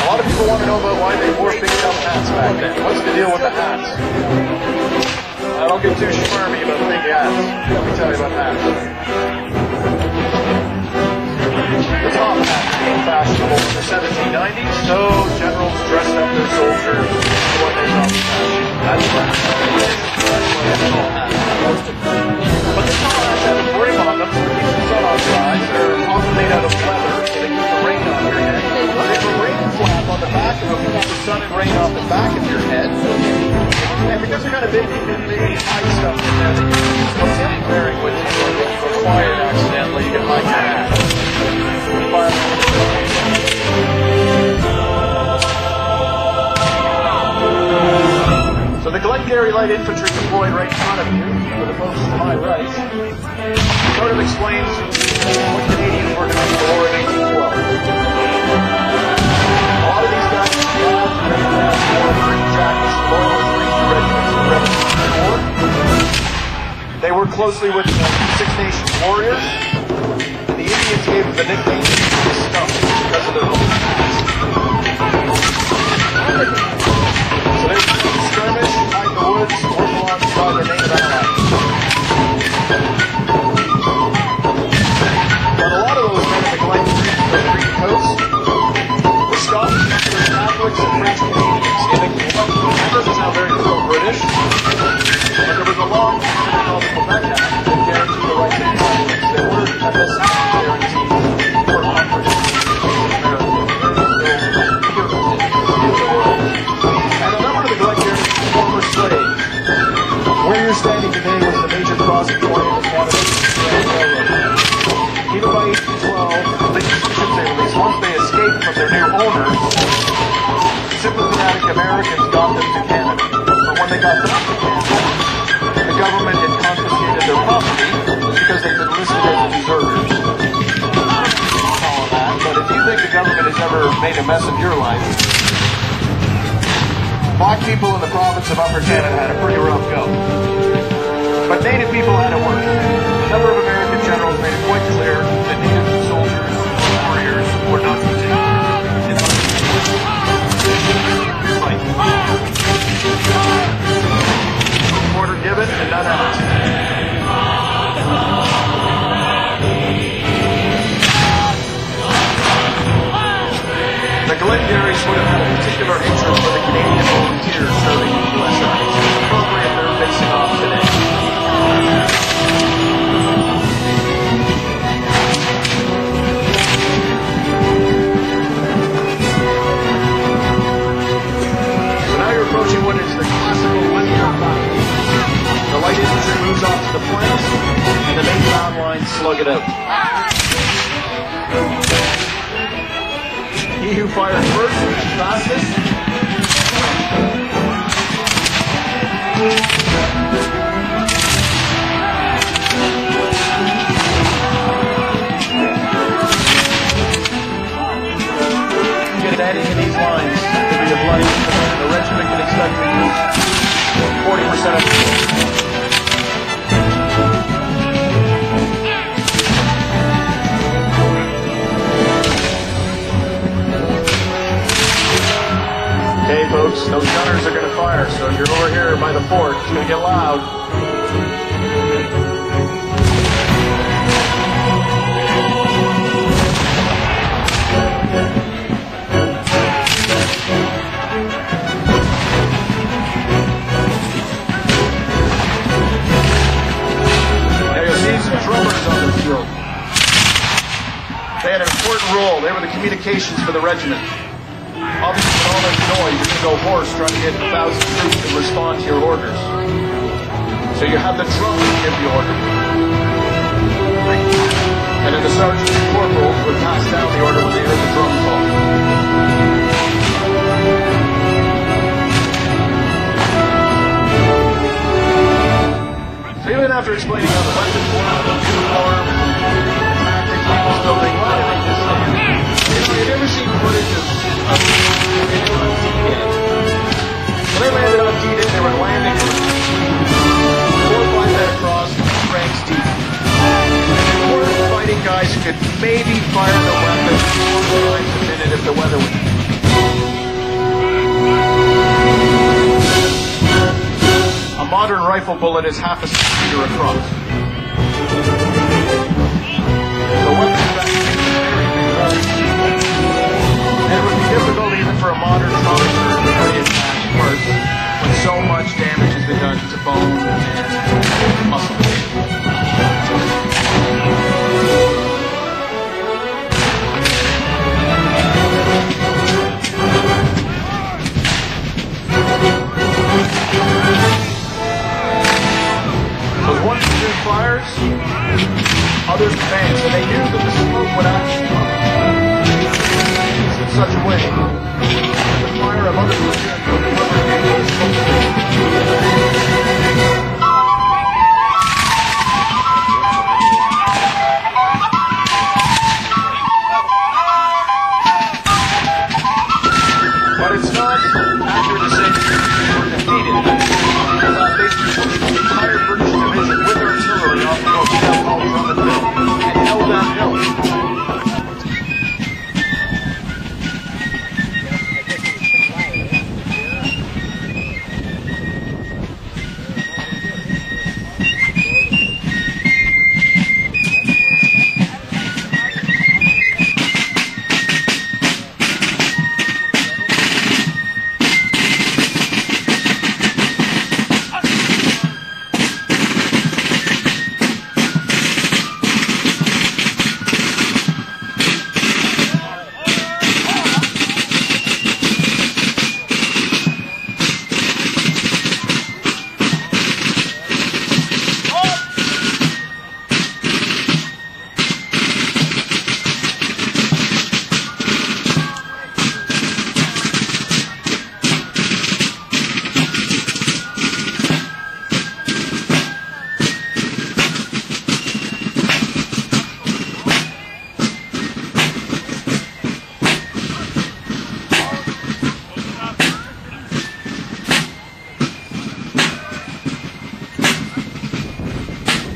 A lot of people want to know about why they wore big dumb hats back then. What's the deal with the hats? I don't get too squirmy about big hats. Let me tell you about hats. The top hat became fashionable in the 1790s, so generals dressed up their soldiers for what they thought was fashion. That's why it's all hats. But the top hats have a brim on them, so it keeps the sun off your eyes. They're often made out of leather, so they keep the rain off your head. They have a rain flap on the back of them to keep the sun and rain off the back of your head. And because they're kind of big, you can maybe hide stuff in there that you can be wearing with you, or if you're fired accidentally, you can hide your hat. So the Glengarry Light Infantry deployed right in front of you, for the folks to my right, sort of explains what Canadians were doing in the war in 1812. A lot of these guys wore green jackets, loyalist Ranger regiments and regiments in the war. They worked closely with the Six Nations warriors. The Indians gave them the nickname the Stump because of their own hats. So they skirmish, hide in the woods, work alongside their native allies. But a lot of those men in the Glen Green Coast were Scottish, Catholics, and French Canadians. That doesn't sound very pro-British, but there was a law called the Quebec Act that guaranteed the right to Catholics. They were at this guarantee for offered and a number of the Glengarry former slaves. Where you're standing today was the major crossing point of the Canada Railroad. Even by 1812, I should say at least, once they escaped from their new owners, sympathetic Americans got them to Canada. But when they got them to Canada, the government had confiscated their property because they'd been listed as deserters. All of that, but if you think the government has ever made a mess of your life, black people in the province of Upper Canada had a pretty rough go. But Native people had it worse. A number of American generals made it quite clear that Native soldiers and warriors were not to take. Order given and none asked. The Glengarrys would have had a particular interest for the Canadian volunteers serving in the U.S. Army, the program they're facing off today. So now you're approaching what is the classical linear battle. The light infantry moves off to the flanks, and the main bound lines slug it out. He who fires first is fastest. Get that into these lines. It'll be a bloody. The regiment can expect to lose 40% of it. Okay, folks, those gunners are going to fire, so if you're over here by the fort, it's going to get loud. Now you'll see some drummers on the field. They had an important role. They were the communications for the regiment. Obviously, with all that noise, you're going to go hoarse trying to get 1,000 troops to respond to your orders. So you have the drum to give the order. And then the sergeants and corporals would pass down the order when they heard the drum call. So even after explaining how the weapons work, the uniform, tactics, people still think, why did they just say it? You've never seen footage of when they landed on D-Day, they were landing 4 or 5 men across, ranks deep. They weren't fighting guys who could maybe fire the weapon 4 times a minute if the weather was rifle bullet is half a centimeter across. So weapons that and it would be difficult even for a modern trauma surgeon to reattach parts when so much damage has been done to bone and muscle. With one platoon fires, others advanced, and they knew that the smoke would actually in such a way that the fire of other platoons